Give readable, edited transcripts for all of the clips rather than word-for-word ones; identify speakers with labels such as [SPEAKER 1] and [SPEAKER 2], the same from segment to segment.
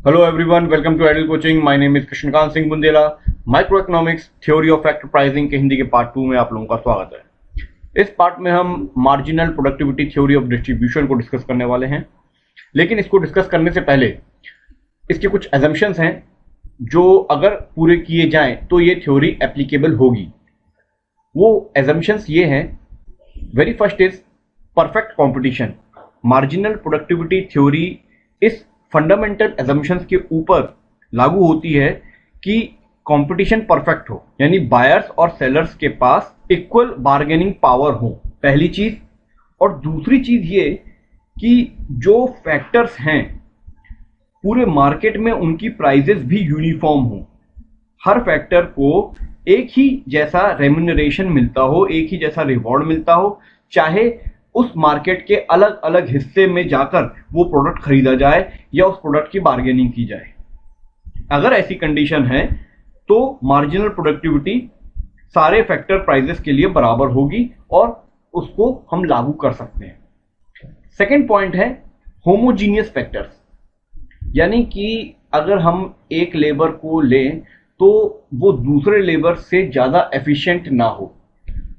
[SPEAKER 1] Hello everyone, welcome to Idle Coaching. My name is Krishnakant Singh Bundela. Micro economics theory of factor pricing के हिंदी के part 2 में आप लोगों का स्वागत है. इस पार्ट में हम marginal productivity theory of distribution को डिस्कस करने वाले हैं. लेकिन इसको डिस्कस करने से पहले इसके कुछ एजम्पशंस हैं जो अगर पूरे किए जाएं तो ये थ्योरी एप्लीकेबल होगी. वो एजम्पशंस ये हैं. Very first is perfect competition. Marginal productivity theory इस फंडामेंटल एजम्पशंस के ऊपर लागू होती है कि कंपटीशन परफेक्ट हो, यानी बायर्स और सेलर्स के पास इक्वल बार्गेनिंग पावर हो, पहली चीज. और दूसरी चीज ये कि जो फैक्टर्स हैं पूरे मार्केट में उनकी प्राइजेस भी यूनिफॉर्म हो. हर फैक्टर को एक ही जैसा रेम्यूनरेशन मिलता हो, एक ही जैसा रिवॉर्ड मिलता हो, चाहे उस मार्केट के अलग अलग हिस्से में जाकर वो प्रोडक्ट खरीदा जाए या उस प्रोडक्ट की बार्गेनिंग की जाए. अगर ऐसी कंडीशन है तो मार्जिनल प्रोडक्टिविटी सारे फैक्टर प्राइजेस के लिए बराबर होगी और उसको हम लागू कर सकते हैं. सेकेंड पॉइंट है होमोजीनियस फैक्टर्स. यानी कि अगर हम एक लेबर को लें तो वो दूसरे लेबर से ज्यादा एफिशिएंट ना हो,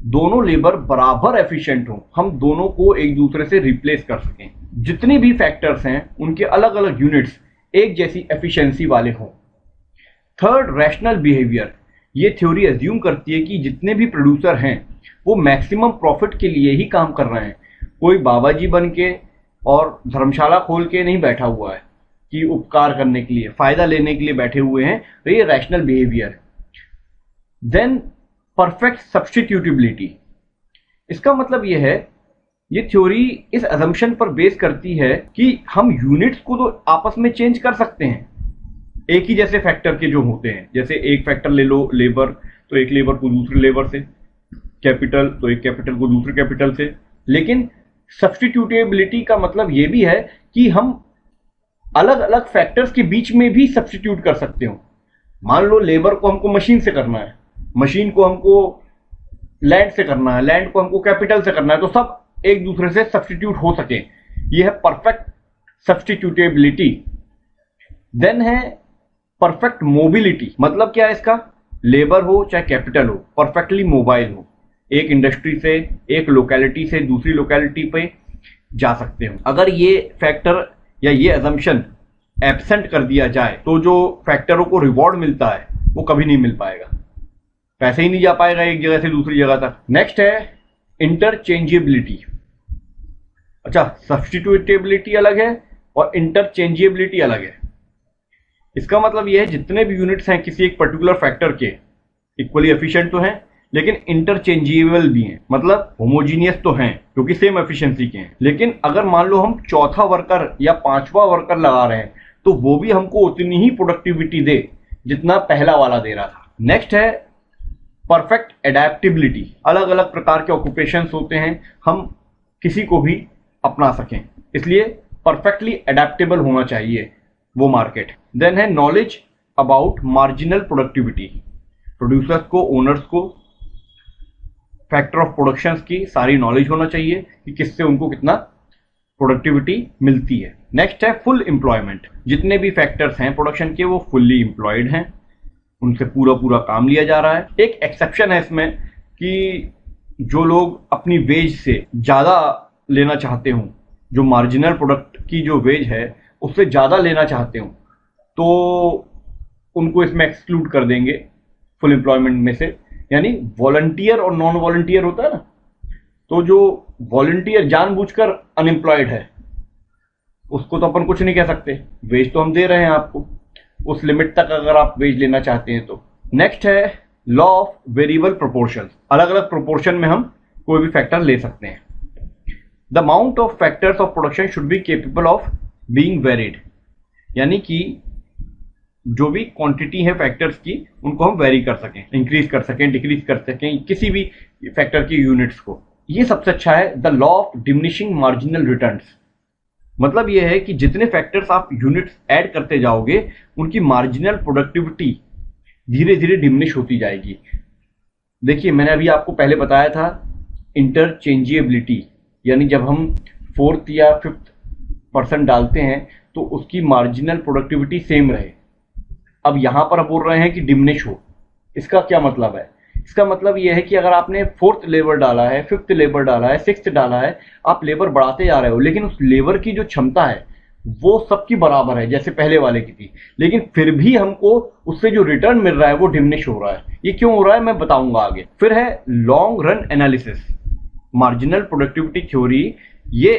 [SPEAKER 1] दोनों लेबर बराबर एफिशिएंट हो, हम दोनों को एक दूसरे से रिप्लेस कर सकें. जितने भी फैक्टर्स हैं उनके अलग अलग यूनिट्स एक जैसी एफिशिएंसी वाले हों. Third, rational behaviour. ये थ्योरी एज्यूम करती है कि जितने भी प्रोड्यूसर हैं वो मैक्सिमम प्रॉफिट के लिए ही काम कर रहे हैं. कोई बाबा जी बन के और धर्मशाला खोल के नहीं बैठा हुआ है कि उपकार करने के लिए, फायदा लेने के लिए बैठे हुए हैं. तो ये rational behaviour. Then perfect substitutability. इसका मतलब यह है, ये थ्योरी इस अजम्पशन पर बेस करती है कि हम यूनिट्स को तो आपस में चेंज कर सकते हैं एक ही जैसे फैक्टर के जो होते हैं. जैसे एक फैक्टर ले लो लेबर, तो एक लेबर को दूसरे लेबर से, कैपिटल तो एक कैपिटल को दूसरे कैपिटल से. लेकिन सब्स्टिट्यूटेबिलिटी का मतलब यह भी है कि हम अलग अलग फैक्टर्स के बीच में भी सब्स्टिट्यूट कर सकते हो. मान लो लेबर को हमको मशीन से करना है, मशीन को हमको लैंड से करना है, लैंड को हमको कैपिटल से करना है, तो सब एक दूसरे से सब्स्टिट्यूट हो सके. यह है परफेक्ट सब्स्टिट्यूटेबिलिटी. देन है परफेक्ट मोबिलिटी. मतलब क्या है इसका? लेबर हो चाहे कैपिटल हो, परफेक्टली मोबाइल हो, एक इंडस्ट्री से एक लोकेलिटी से दूसरी लोकेलिटी पे जा सकते हो. अगर ये फैक्टर या ये अजम्पशन एब्सेंट कर दिया जाए तो जो फैक्टरों को रिवॉर्ड मिलता है वो कभी नहीं मिल पाएगा, पैसे ही नहीं जा पाएगा एक जगह से दूसरी जगह तक. नेक्स्ट है इंटरचेंजेबिलिटी. अच्छा, सब्स्टिट्यूटेबिलिटी अलग है और इंटरचेंजेबिलिटी अलग है. इसका मतलब यह है जितने भी यूनिट्स हैं किसी एक पर्टिकुलर फैक्टर के इक्वली एफिशिएंट तो हैं, लेकिन इंटरचेंजेबल भी हैं. मतलब होमोजीनियस तो हैं क्योंकि सेम एफिशिएंसी के हैं, लेकिन अगर मान लो हम चौथा वर्कर या पांचवा वर्कर लगा रहे हैं तो वो भी हमको उतनी ही प्रोडक्टिविटी दे जितना पहला वाला दे रहा था. नेक्स्ट है परफेक्ट एडेप्टेबिलिटी. अलग अलग प्रकार के ऑक्यूपेशंस होते हैं, हम किसी को भी अपना सकें, इसलिए परफेक्टली एडेप्टेबल होना चाहिए वो मार्केट. देन है knowledge about marginal productivity. Producers को, ओनर्स को फैक्टर ऑफ प्रोडक्शन की सारी नॉलेज होना चाहिए कि किससे उनको कितना प्रोडक्टिविटी मिलती है. नेक्स्ट है फुल एम्प्लॉयमेंट. जितने भी फैक्टर्स हैं प्रोडक्शन के वो फुल्ली एम्प्लॉयड हैं, उनसे पूरा पूरा काम लिया जा रहा है. एक एक्सेप्शन है इसमें कि जो लोग अपनी वेज से ज्यादा लेना चाहते हों, जो मार्जिनल प्रोडक्ट की जो वेज है उससे ज्यादा लेना चाहते हों, तो उनको इसमें एक्सक्लूड कर देंगे फुल एम्प्लॉयमेंट में से. यानी वॉलंटियर और नॉन वॉलंटियर होता है ना, तो जो वॉलंटियर जानबूझकर अनएम्प्लॉयड है उसको तो अपन कुछ नहीं कह सकते, वेज तो हम दे रहे हैं आपको, उस लिमिट तक अगर आप वेज लेना चाहते हैं तो. नेक्स्ट है लॉ ऑफ वेरिएबल प्रोपोर्शन. अलग अलग प्रोपोर्शन में हम कोई भी फैक्टर ले सकते हैं. The amount of factors of production should be capable of being varied. यानी कि जो भी क्वांटिटी है फैक्टर्स की उनको हम वेरी कर सकें, इंक्रीज कर सकें, डिक्रीज कर सकें किसी भी फैक्टर की यूनिट्स को. ये सबसे अच्छा है the law of diminishing marginal returns. मतलब यह है कि जितने फैक्टर्स आप यूनिट्स ऐड करते जाओगे उनकी मार्जिनल प्रोडक्टिविटी धीरे धीरे डिमिनिश होती जाएगी. देखिए, मैंने अभी आपको पहले बताया था इंटरचेंजेबिलिटी, यानी जब हम फोर्थ या फिफ्थ परसेंट डालते हैं तो उसकी मार्जिनल प्रोडक्टिविटी सेम रहे। अब यहां पर बोल रहे हैं कि डिमिनिश हो। इसका क्या मतलब है? इसका मतलब यह है कि अगर आपने 4th लेबर डाला है, 5th लेबर डाला है, 6th डाला है, आप लेबर बढ़ाते जा रहे हो, लेकिन उस लेबर की जो क्षमता है वो सबकी बराबर है जैसे पहले वाले की थी, लेकिन फिर भी हमको उससे जो रिटर्न मिल रहा है वो डिमिनिश हो रहा है। ये क्यों हो रहा है मैं बताऊंगा आगे। फिर है long run analysis. Marginal productivity theory ये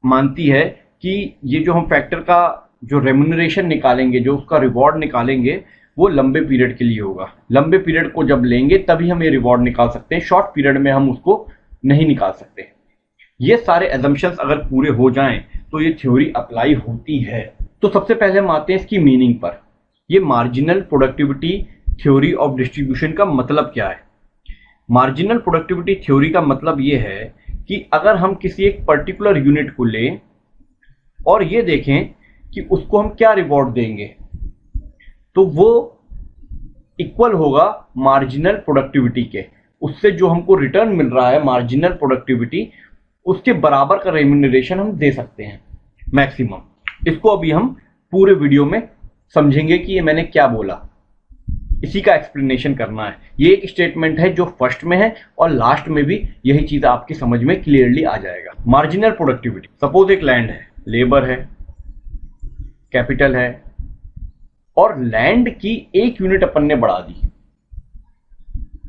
[SPEAKER 1] मानती है कि ये जो हम फैक्टर का जो रेम्यूनरेशन निकालेंगे, जो उसका रिवॉर्ड निकालेंगे, वो लंबे पीरियड के लिए होगा। लंबे पीरियड को जब लेंगे तभी हम ये रिवॉर्ड निकाल सकते हैं, शॉर्ट पीरियड में हम उसको नहीं निकाल सकते। ये सारे एजम्पशंस अगर पूरे हो जाएं तो ये थ्योरी अप्लाई होती है। तो सबसे पहले हम आते हैं इसकी मीनिंग पर। ये marginal productivity theory of distribution का मतलब क्या है? मार्जिनल प्रोडक्टिविटी थ्योरी का मतलब ये है कि अगर हम किसी एक पर्टिकुलर यूनिट को लें और ये देखें कि उसको हम क्या रिवॉर्ड देंगे, तो वो इक्वल होगा मार्जिनल प्रोडक्टिविटी के। उससे जो हमको रिटर्न मिल रहा है मार्जिनल प्रोडक्टिविटी, उसके बराबर का रेम्यूनरेशन हम दे सकते हैं मैक्सिमम। इसको अभी हम पूरे वीडियो में समझेंगे कि ये मैंने क्या बोला, इसी का एक्सप्लेनेशन करना है। ये एक स्टेटमेंट है जो फर्स्ट में है और लास्ट में भी यही चीज आपकी समझ में क्लियरली आ जाएगा। मार्जिनल प्रोडक्टिविटी, सपोज एक लैंड है, लेबर है, कैपिटल है, और लैंड की 1 यूनिट अपन ने बढ़ा दी।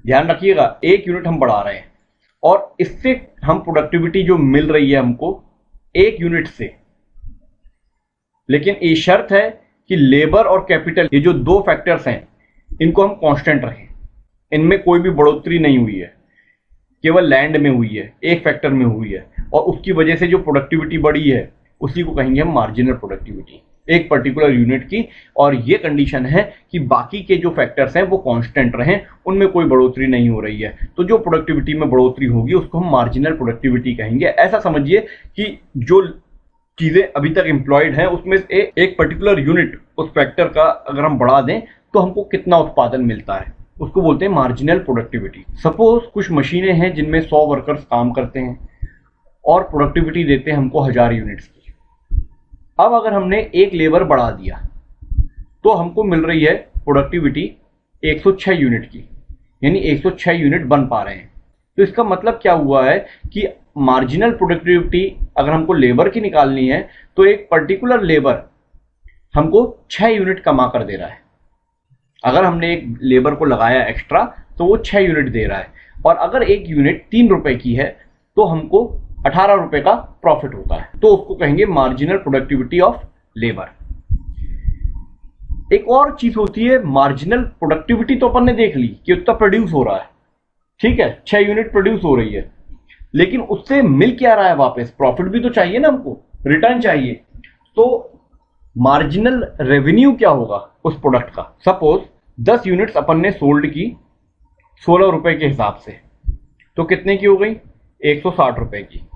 [SPEAKER 1] ध्यान रखिएगा, 1 यूनिट हम बढ़ा रहे हैं और इससे हम प्रोडक्टिविटी जो मिल रही है हमको 1 यूनिट से, लेकिन ये शर्त है कि लेबर और कैपिटल, ये जो 2 फैक्टर्स हैं, इनको हम कांस्टेंट रखें। इनमें कोई भी बढ़ोतरी नहीं हुई है, केवल लैंड में हुई है, एक फैक्टर में हुई है, और उसकी वजह से जो प्रोडक्टिविटी बढ़ी है उसी को कहेंगे हम मार्जिनल प्रोडक्टिविटी, एक पर्टिकुलर यूनिट की। और ये कंडीशन है कि बाकी के जो फैक्टर्स हैं वो कांस्टेंट रहें, उनमें कोई बढ़ोतरी नहीं हो रही है। तो जो प्रोडक्टिविटी में बढ़ोतरी होगी उसको हम मार्जिनल प्रोडक्टिविटी कहेंगे। ऐसा समझिए कि जो चीजें अभी तक एम्प्लॉयड हैं उसमें से एक पर्टिकुलर यूनिट उस फैक्टर का अगर हम बढ़ा दें तो हमको कितना उत्पादन मिलता है, उसको बोलते हैं मार्जिनल प्रोडक्टिविटी। सपोज कुछ मशीनें हैं जिनमें 100 वर्कर्स काम करते हैं और प्रोडक्टिविटी देते हैं हमको 1000 यूनिट्स की। अब अगर हमने एक लेबर बढ़ा दिया तो हमको मिल रही है प्रोडक्टिविटी 106 यूनिट की, यानी 106 यूनिट बन पा रहे हैं। तो इसका मतलब क्या हुआ है कि मार्जिनल प्रोडक्टिविटी अगर हमको लेबर की निकालनी है तो एक पर्टिकुलर लेबर हमको 6 यूनिट कमा कर दे रहा है। अगर हमने एक लेबर को लगाया एक्स्ट्रा तो वो 6 यूनिट दे रहा है, और अगर एक यूनिट 3 रुपए की है तो हमको 18 रुपए का प्रॉफिट होता है। तो उसको कहेंगे मार्जिनल प्रोडक्टिविटी ऑफ लेबर। एक और चीज होती है मार्जिनल प्रोडक्टिविटी, तो अपन ने देख ली कि उतना प्रोड्यूस हो रहा है, ठीक है, 6 यूनिट प्रोड्यूस हो रही है, लेकिन उससे मिल क्या रहा है वापस? प्रॉफिट भी तो चाहिए ना, हमको रिटर्न चाहिए। तो मार्जिनल रेवेन्यू क्या होगा उस प्रोडक्ट का? सपोज 10 यूनिट्स अपन ने सोल्ड की 16 रुपए के हिसाब से, तो कितने की हो गई? 160 रुपए की।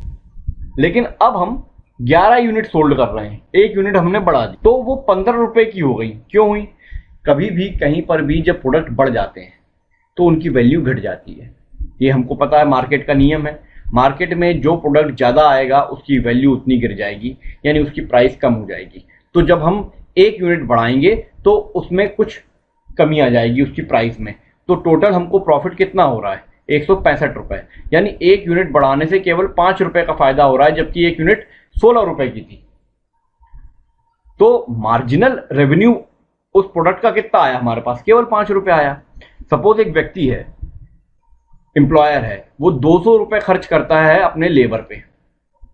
[SPEAKER 1] लेकिन अब हम 11 यूनिट सोल्ड कर रहे हैं, 1 यूनिट हमने बढ़ा दी, तो वो 15 रुपए की हो गई। क्यों हुई? कभी भी कहीं पर भी जब प्रोडक्ट बढ़ जाते हैं तो उनकी वैल्यू घट जाती है। ये हमको पता है, मार्केट का नियम है। मार्केट में जो प्रोडक्ट ज्यादा आएगा उसकी वैल्यू उतनी गिर जाएगी, यानी उसकी प्राइस कम हो जाएगी। तो जब हम 1 यूनिट बढ़ाएंगे तो उसमें कुछ कमी आ जाएगी उसकी प्राइस में। तो टोटल हमको प्रॉफिट कितना हो रहा है? 165 रुपए, यानी 1 यूनिट बढ़ाने से केवल 5 रुपए का फायदा हो रहा है, जबकि 1 यूनिट 16 रुपए की थी। तो मार्जिनल रेवेन्यू उस प्रोडक्ट का कितना आया हमारे पास? केवल 5 रुपए आया। सपोज एक व्यक्ति है, एम्प्लॉयर है, वो 200 रुपए खर्च करता है अपने लेबर पे,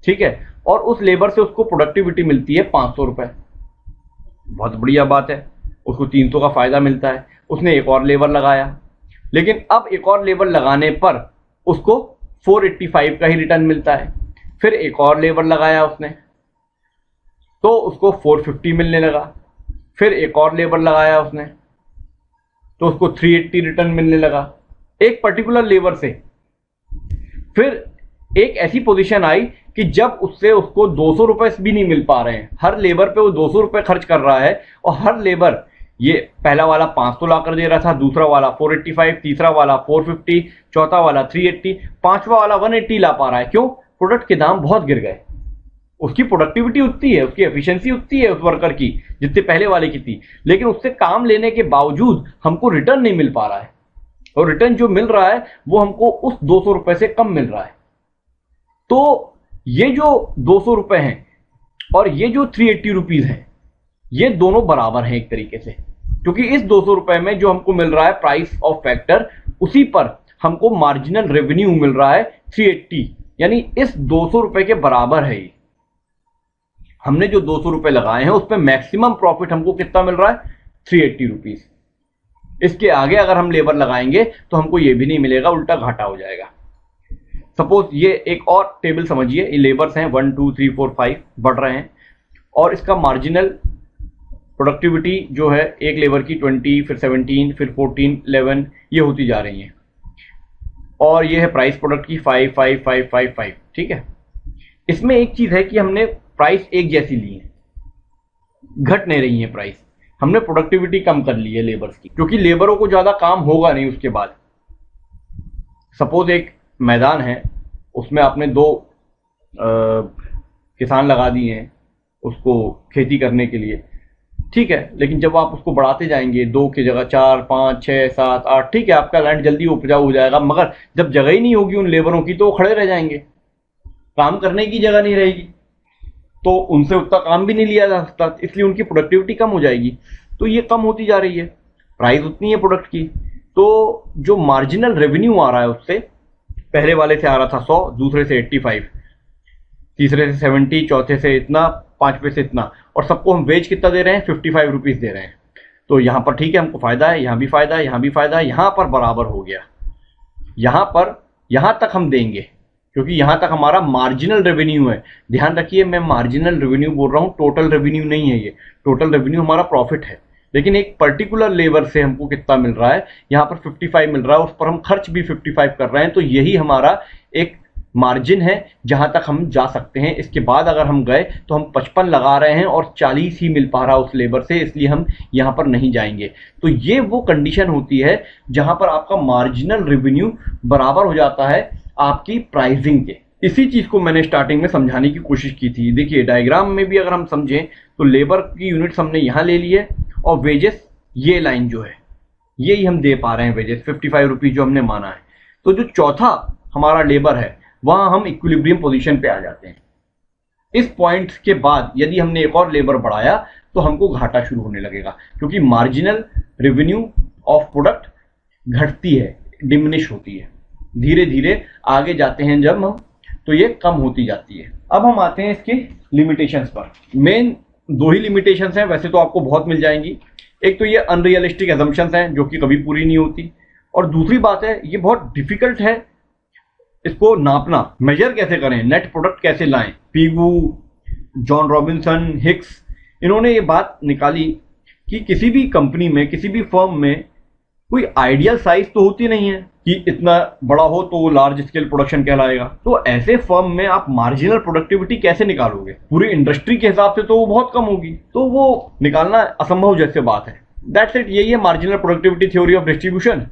[SPEAKER 1] ठीक है, और उस लेबर से उसको प्रोडक्टिविटी मिलती है 500 रुपए। बहुत बढ़िया बात है, उसको 300 का फायदा मिलता है। उसने एक और लेबर लगाया, लेकिन अब एक और लेबर लगाने पर उसको 485 का ही रिटर्न मिलता है। फिर एक और लेबर लगाया उसने तो उसको 450 मिलने लगा। फिर एक और लेबर लगाया उसने तो उसको 380 रिटर्न मिलने लगा एक पर्टिकुलर लेबर से। फिर एक ऐसी पोजीशन आई कि जब उससे उसको 200 रुपए भी नहीं मिल पा रहे हैं, हर लेबर पे वो 200 रुपए खर्च कर रहा है, और हर लेबर, ये पहला वाला 500 ला कर दे रहा था, दूसरा वाला 485, तीसरा वाला 450, चौथा वाला 380, पांचवा वाला 180 ला पा रहा है। क्यों? प्रोडक्ट के दाम बहुत गिर गए, उसकी प्रोडक्टिविटी उतनी है, उसकी एफिशिएंसी उतनी है उस वर्कर की जितने पहले वाले की थी, लेकिन उससे काम लेने के बावजूद हमको रिटर्न नहीं मिल पा रहा है, और रिटर्न जो मिल रहा है वो हमको उस 200 रुपए से कम मिल रहा है। तो ये जो 200 रुपए हैं और ये जो 380 रुपीज हैं, ये दोनों बराबर हैं एक तरीके से, क्योंकि इस 200 रुपए में जो हमको मिल रहा है प्राइस ऑफ फैक्टर, उसी पर हमको मार्जिनल रेवेन्यू मिल रहा है 380, यानी इस 200 रुपए के बराबर है। हमने जो 200 रुपए लगाए हैं उस पर मैक्सिमम प्रॉफिट हमको कितना मिल रहा है, 380 रुपीज। इसके आगे अगर हम लेबर लगाएंगे तो हमको ये भी नहीं मिलेगा, उल्टा घाटा हो जाएगा। सपोज ये एक और टेबल समझिए, ये लेबर्स हैं 1 2 3 4 5 बढ़ रहे हैं, और इसका मार्जिनल प्रोडक्टिविटी जो है एक लेबर की 20, फिर 17, फिर 14, 11 ये होती जा रही है, और ये है प्राइस प्रोडक्ट की 5 5 5 5 5। ठीक है, इसमें एक चीज है कि हमने प्राइस एक जैसी ली है, घट नहीं रही है प्राइस, हमने प्रोडक्टिविटी कम कर ली है लेबर्स की, क्योंकि लेबरों को ज्यादा काम होगा नहीं उसके बाद। सपोज एक मैदान है, उसमें आपने 2 किसान लगा दिए हैं उसको खेती करने के लिए, ठीक है, लेकिन जब आप उसको बढ़ाते जाएंगे 2 की जगह 4 5 6 7 8, ठीक है, आपका लैंड जल्दी उपजाऊ हो जाएगा, मगर जब जगह ही नहीं होगी उन लेबरों की तो वो खड़े रह जाएंगे, काम करने की जगह नहीं रहेगी, तो उनसे उतना काम भी नहीं लिया जा सकता, इसलिए उनकी प्रोडक्टिविटी कम हो जाएगी। तो ये कम होती जा रही है, प्राइस उतनी है प्रोडक्ट की, तो जो मार्जिनल रेवेन्यू आ रहा है उससे, पहले वाले से आ रहा था 100, दूसरे से 85, तीसरे से 70, चौथे से इतना, 5वें से इतना, और सबको हम वेज कितना दे रहे हैं, 55 रुपीज दे रहे हैं। तो यहां पर ठीक है, हमको फायदा है, यहां भी फायदा है, यहां भी फायदा है, यहां पर बराबर हो गया। यहां पर यहां तक हम देंगे क्योंकि यहां तक हमारा मार्जिनल रेवेन्यू है। ध्यान रखिए, मैं मार्जिनल रेवेन्यू बोल रहा हूं, टोटल रेवेन्यू नहीं है। ये टोटल रेवेन्यू हमारा प्रॉफिट है, लेकिन एक पर्टिकुलर लेबर से हमको कितना मिल रहा है, यहां पर 55 मिल रहा है, उस पर हम खर्च भी 55 कर रहे हैं, तो यही हमारा एक मार्जिन है जहां तक हम जा सकते हैं। इसके बाद अगर हम गए तो हम 55 लगा रहे हैं और 40 ही मिल पा रहा उस लेबर से, इसलिए हम यहां पर नहीं जाएंगे। तो ये वो कंडीशन होती है जहां पर आपका मार्जिनल रेवेन्यू बराबर हो जाता है आपकी प्राइसिंग के। इसी चीज को मैंने स्टार्टिंग में समझाने की कोशिश की थी। देखिए डायग्राम में भी अगर हम समझें तो लेबर की यूनिट्स हमने यहां ले ली है, और वेजेस ये लाइन जो है ये ही हम दे पा रहे हैं, वेजेस 55 रुपीज जो हमने माना है। तो जो चौथा हमारा लेबर है वहां हम इक्विलिब्रियम पोजीशन पे आ जाते हैं। इस पॉइंट के बाद यदि हमने एक और लेबर बढ़ाया तो हमको घाटा शुरू होने लगेगा, क्योंकि मार्जिनल रेवेन्यू ऑफ प्रोडक्ट घटती है, डिमिनिश होती है, धीरे धीरे आगे जाते हैं जब हम, तो ये कम होती जाती है। अब हम आते हैं इसके लिमिटेशंस पर। मेन 2 ही लिमिटेशंस हैं, वैसे तो आपको बहुत मिल जाएंगी। एक तो ये अनरियलिस्टिक एजम्पशंस हैं जो कि कभी पूरी नहीं होती, और दूसरी बात है ये बहुत डिफिकल्ट है इसको नापना, मेजर कैसे करें, नेट प्रोडक्ट कैसे लाएं। पीगू, जॉन रॉबिन्सन, हिक्स, इन्होंने ये बात निकाली कि किसी भी कंपनी में, किसी भी फर्म में कोई आइडियल साइज तो होती नहीं है कि इतना बड़ा हो तो वो लार्ज स्केल प्रोडक्शन कहलाएगा। तो ऐसे फर्म में आप मार्जिनल प्रोडक्टिविटी कैसे निकालोगे? पूरी इंडस्ट्री के हिसाब से तो वो बहुत कम होगी, तो वो निकालना असंभव जैसे बात है। दैट्स इट, यही है marginal productivity theory of distribution.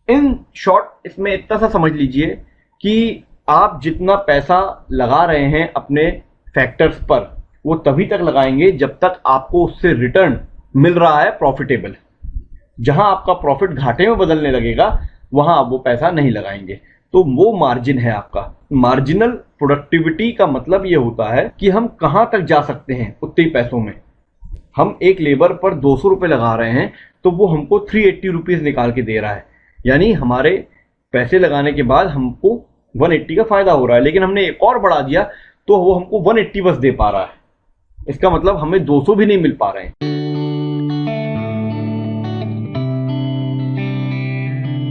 [SPEAKER 1] In short इसमें इतना सा समझ लीजिए कि आप जितना पैसा लगा रहे हैं अपने फैक्टर्स पर, वो तभी तक लगाएंगे जब तक आपको उससे रिटर्न मिल रहा है प्रॉफिटेबल। जहां आपका प्रॉफिट घाटे में बदलने लगेगा वहां आप वो पैसा नहीं लगाएंगे, तो वो मार्जिन है आपका। मार्जिनल प्रोडक्टिविटी का मतलब ये होता है कि हम कहां तक जा सकते हैं उतने ही पैसों में। हम एक लेबर पर 200 रुपए लगा रहे हैं तो वो हमको 380 रुपीज निकाल के दे रहा है, यानी हमारे पैसे लगाने के बाद हमको 180 का फायदा हो रहा है। लेकिन हमने एक और बढ़ा दिया तो वो हमको 180 बस दे पा रहा है, इसका मतलब हमें 200 भी नहीं मिल पा रहे हैं।